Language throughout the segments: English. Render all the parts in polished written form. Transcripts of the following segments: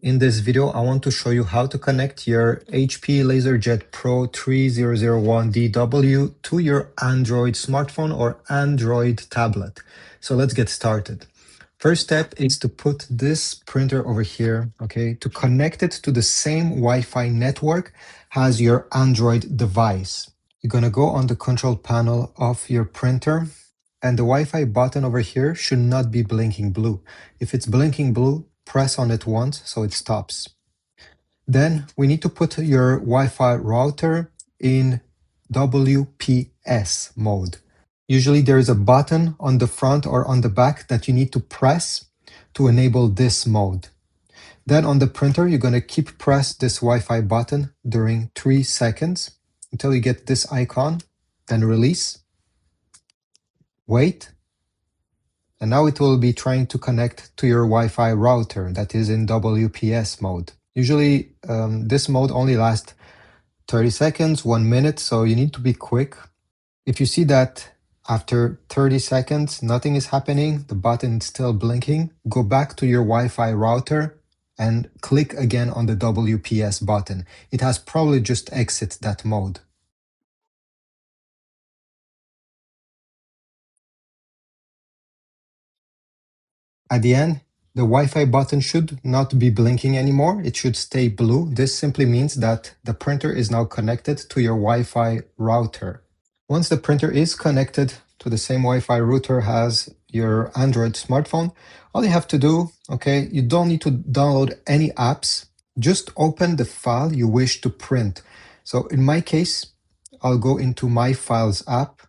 In this video, I want to show you how to connect your HP LaserJet Pro 3001DW to your Android smartphone or Android tablet. So let's get started. First step is to put this printer over here, okay, to connect it to the same Wi-Fi network as your Android device. You're gonna go on the control panel of your printer, and the Wi-Fi button over here should not be blinking blue. If it's blinking blue, press on it once so it stops. Then we need to put your Wi-Fi router in WPS mode. Usually there is a button on the front or on the back that you need to press to enable this mode. Then on the printer, you're going to keep press this Wi-Fi button during 3 seconds until you get this icon, then release. Wait, and now it will be trying to connect to your Wi-Fi router that is in WPS mode. Usually this mode only lasts 30 seconds, 1 minute, so you need to be quick. If you see that after 30 seconds nothing is happening, the button is still blinking, go back to your Wi-Fi router and click again on the WPS button. It has probably just exited that mode. At the end, the Wi-Fi button should not be blinking anymore. It should stay blue. This simply means that the printer is now connected to your Wi-Fi router. Once the printer is connected to the same Wi-Fi router as your Android smartphone, all you have to do, okay, you don't need to download any apps. Just open the file you wish to print. So in my case, I'll go into My Files app.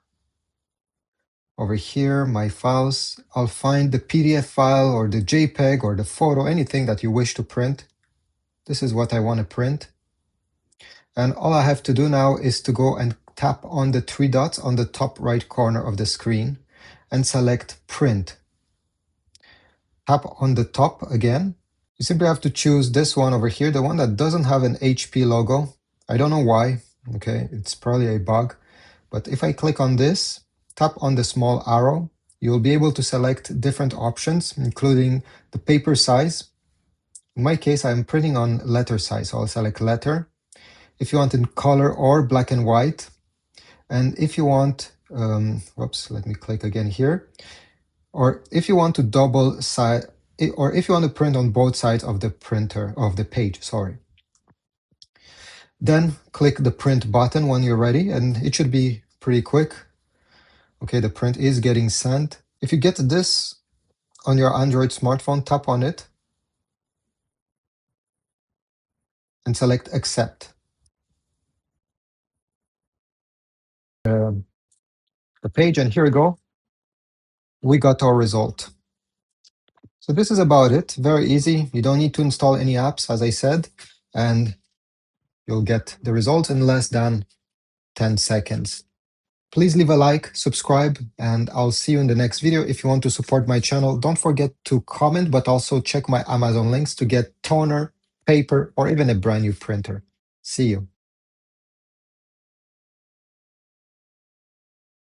Over here, My Files, I'll find the PDF file or the JPEG or the photo, anything that you wish to print. This is what I want to print. And all I have to do now is to go and tap on the 3 dots on the top right corner of the screen and select Print. Tap on the top again. You simply have to choose this one over here, the one that doesn't have an HP logo. I don't know why, okay, it's probably a bug. But if I click on this, tap on the small arrow, you'll be able to select different options, including the paper size. In my case, I'm printing on letter size, so I'll select letter. If you want in color or black and white, and if you want, let me click again here, or if you want to double side, or if you want to print on both sides of the printer, of the page, sorry. Then click the print button when you're ready, and it should be pretty quick. Okay, the print is getting sent. If you get this on your Android smartphone, tap on it and select Accept. The page, and here we go. We got our result. So this is about it. Very easy. You don't need to install any apps, as I said, and you'll get the results in less than 10 seconds. Please leave a like, subscribe, and I'll see you in the next video. If you want to support my channel, don't forget to comment, but also check my Amazon links to get toner, paper, or even a brand new printer. See you.